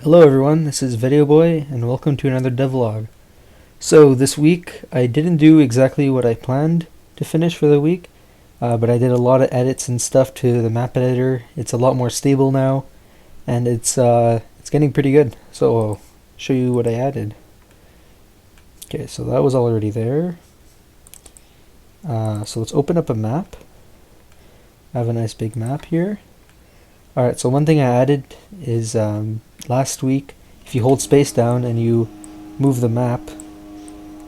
Hello everyone, this is Video Boy, and welcome to another devlog. So this week I didn't do exactly what I planned to finish for the week, but I did a lot of edits and stuff to the map editor. It's a lot more stable now, and it's getting pretty good. So I'll show you what I added. Okay, so that was already there. So let's open up a map. I have a nice big map here. Alright, so one thing I added is last week, if you hold space down and you move the map,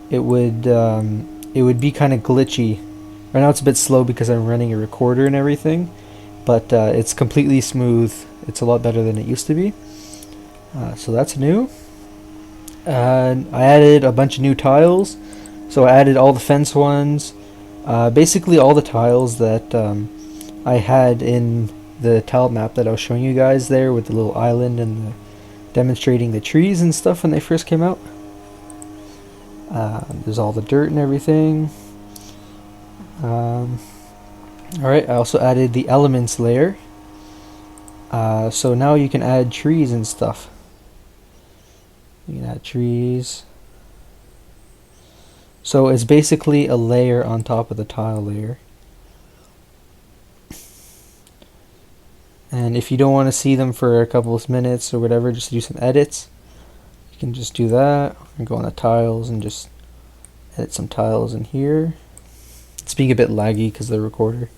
it would be kind of glitchy. Right now it's a bit slow because I'm running a recorder and everything, but it's completely smooth. It's a lot better than it used to be. So that's new. And I added a bunch of new tiles. So I added all the fence ones, basically all the tiles that I had in the tile map that I was showing you guys there with the little island and demonstrating the trees and stuff when they first came out. There's all the dirt and everything. Alright, I also added the elements layer. So now you can add trees and stuff. You can add trees. So it's basically a layer on top of the tile layer. And if you don't want to see them for a couple of minutes or whatever, just do some edits. You can just do that, and go on the tiles and just edit some tiles in here. It's being a bit laggy because of the recorder.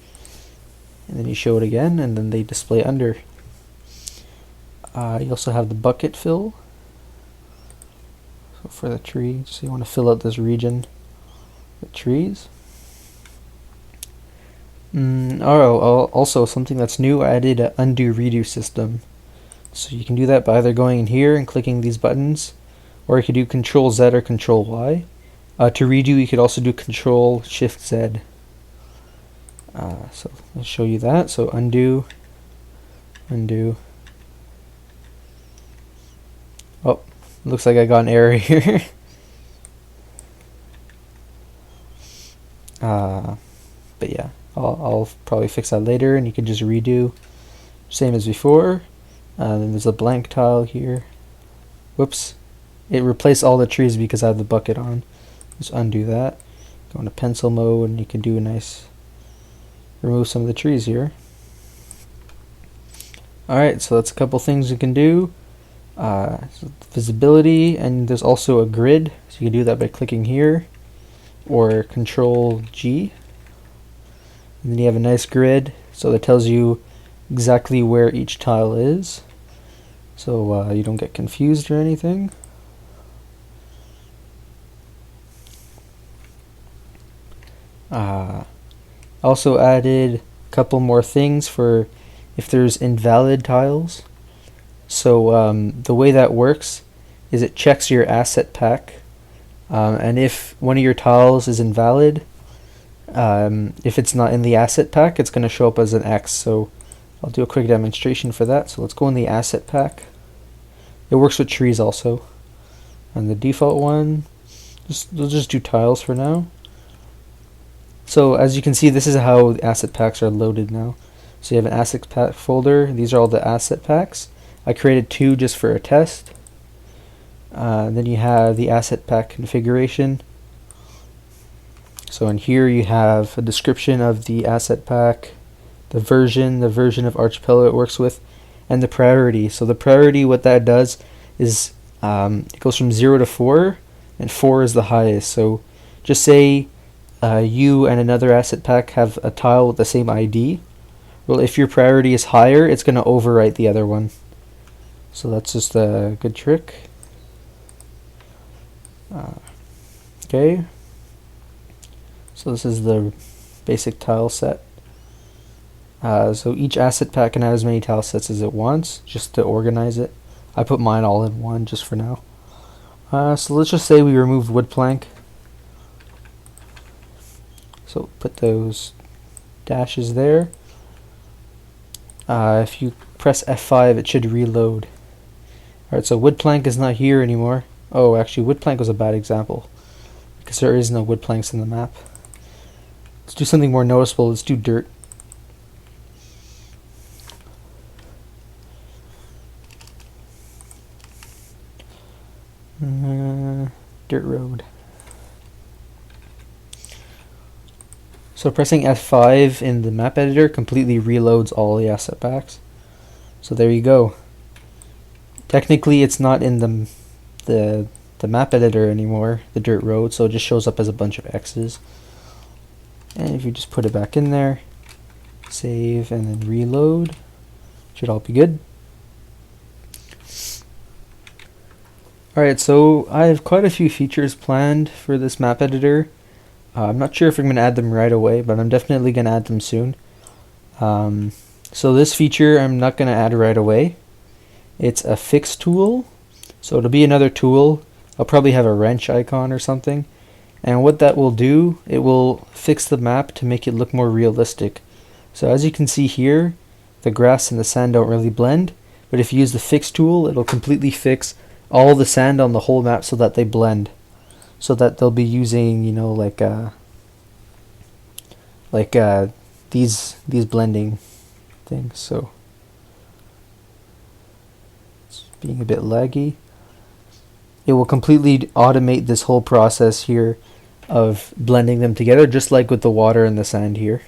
And then you show it again, and then they display under. You also have the bucket fill. So for the tree, so you want to fill out this region with trees. Also something that's new, I added an undo redo system. So you can do that by either going in here and clicking these buttons, or you could do Control Z or Control Y. To redo, you could also do Control Shift Z. So I'll show you that. So undo. Oh, looks like I got an error here. But yeah. I'll probably fix that later, and you can just redo, same as before. Then there's a blank tile here. Whoops, it replaced all the trees because I have the bucket on. Just undo that. Go into pencil mode, and you can do a nice remove some of the trees here. Alright, so that's a couple things you can do. So visibility, and there's also a grid, so you can do that by clicking here or Control G. And then you have a nice grid, so that tells you exactly where each tile is, so you don't get confused or anything. Also added a couple more things for if there's invalid tiles. So the way that works is it checks your asset pack, and if one of your tiles is invalid, if it's not in the asset pack, it's going to show up as an X. So I'll do a quick demonstration for that. So let's go in the asset pack. It works with trees also. And the default one, we'll just do tiles for now. So as you can see, this is how the asset packs are loaded now. So you have an asset pack folder. These are all the asset packs. I created 2 just for a test. Then you have the asset pack configuration. So in here you have a description of the asset pack, the version of Archipelo it works with, and the priority. So the priority, what that does is it goes from 0 to 4, and 4 is the highest. So just say you and another asset pack have a tile with the same ID. Well, if your priority is higher, it's going to overwrite the other one. So that's just a good trick. Okay. So this is the basic tile set. So each asset pack can have as many tile sets as it wants, just to organize it. I put mine all in one just for now. So let's just say we remove wood plank. So put those dashes there. If you press F5, it should reload. Alright, so wood plank is not here anymore. Oh, actually, wood plank was a bad example, because there is no wood planks in the map. Let's do something more noticeable. Let's do dirt. Dirt road. So pressing F5 in the map editor completely reloads all the asset packs. So there you go. Technically it's not in the map editor anymore, the dirt road, so it just shows up as a bunch of X's. And if you just put it back in there, save and then reload, should all be good. Alright, so I have quite a few features planned for this map editor. I'm not sure if I'm going to add them right away, but I'm definitely going to add them soon. So this feature I'm not going to add right away. It's a fix tool, so it'll be another tool. I'll probably have a wrench icon or something. And what that will do, it will fix the map to make it look more realistic. So as you can see here, the grass and the sand don't really blend, but if you use the fix tool, it'll completely fix all the sand on the whole map so that they blend. So that they'll be using, you know, these blending things. So it's being a bit laggy. It will completely automate this whole process here of blending them together, just like with the water and the sand here,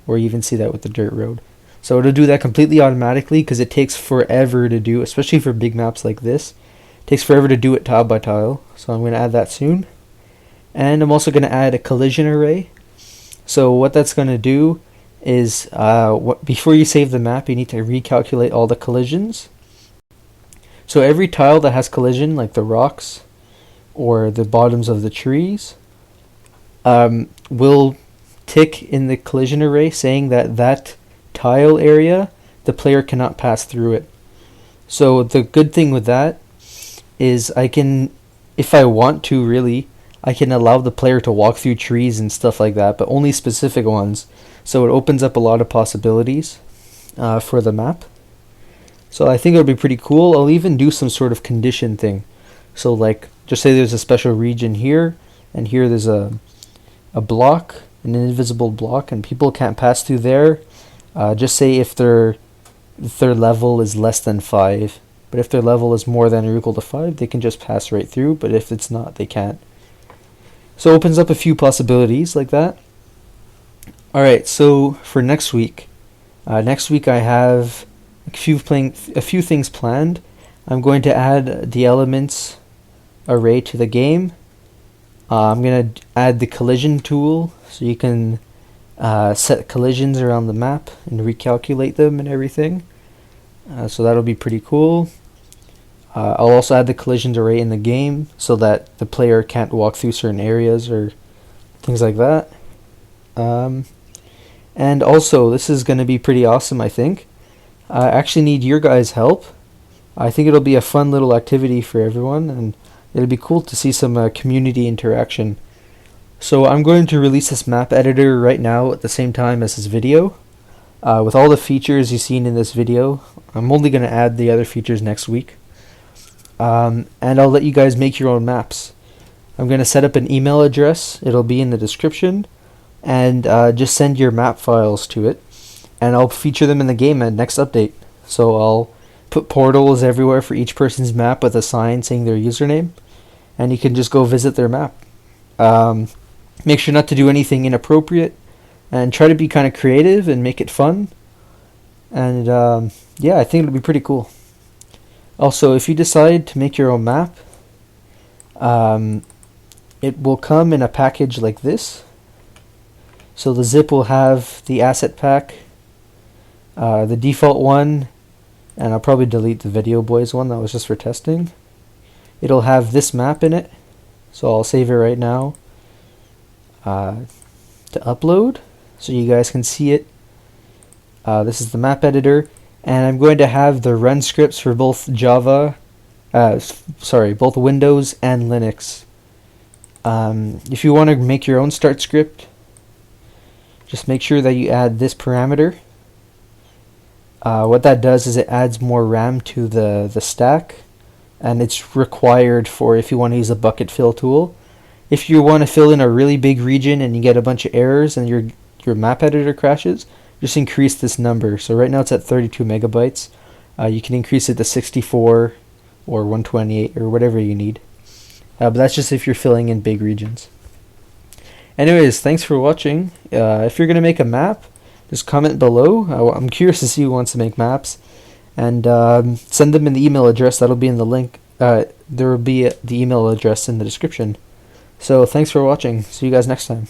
or you even see that with the dirt road. So it'll do that completely automatically because it takes forever to do, especially for big maps like this. It takes forever to do it tile by tile, so I'm going to add that soon. And I'm also going to add a collision array. So what that's going to do is before you save the map, you need to recalculate all the collisions. So every tile that has collision, like the rocks or the bottoms of the trees, will tick in the collision array saying that that tile area, the player cannot pass through it. So the good thing with that is I can, if I want to really, I can allow the player to walk through trees and stuff like that, but only specific ones. So it opens up a lot of possibilities for the map. So I think it'll be pretty cool. I'll even do some sort of condition thing. So like, just say there's a special region here, and here there's a block, an invisible block, and people can't pass through there. Just say if their level is less than 5. But if their level is more than or equal to 5, they can just pass right through, but if it's not, they can't. So it opens up a few possibilities like that. Alright, so for next week I have a few things planned. I'm going to add the elements array to the game. I'm going to add the collision tool, so you can set collisions around the map and recalculate them and everything. So that'll be pretty cool. I'll also add the collisions array in the game so that the player can't walk through certain areas or things like that. And also, this is going to be pretty awesome, I think. I actually need your guys' help. I think it'll be a fun little activity for everyone, and it'll be cool to see some community interaction. So I'm going to release this map editor right now at the same time as this video. With all the features you've seen in this video, I'm only going to add the other features next week. And I'll let you guys make your own maps. I'm going to set up an email address. It'll be in the description. And just send your map files to it. And I'll feature them in the game at next update. So I'll put portals everywhere for each person's map with a sign saying their username. And you can just go visit their map. Make sure not to do anything inappropriate. And try to be kind of creative and make it fun. And yeah, I think it'll be pretty cool. Also, if you decide to make your own map, it will come in a package like this. So the zip will have the asset pack, the default one, and I'll probably delete the Video Boys one, that was just for testing. It'll have this map in it, so I'll save it right now to upload so you guys can see it. This is the map editor. And I'm going to have the run scripts for both both Windows and Linux. If you want to make your own start script, just make sure that you add this parameter. What that does is it adds more RAM to the stack, and it's required for if you want to use a bucket fill tool. If you want to fill in a really big region and you get a bunch of errors and your map editor crashes, just increase this number. So right now it's at 32 megabytes. You can increase it to 64 or 128 or whatever you need. But that's just if you're filling in big regions. Anyways, thanks for watching. If you're going to make a map, just comment below. I'm curious to see who wants to make maps. And send them in the email address. That'll be in the link. There will be the email address in the description. So thanks for watching. See you guys next time.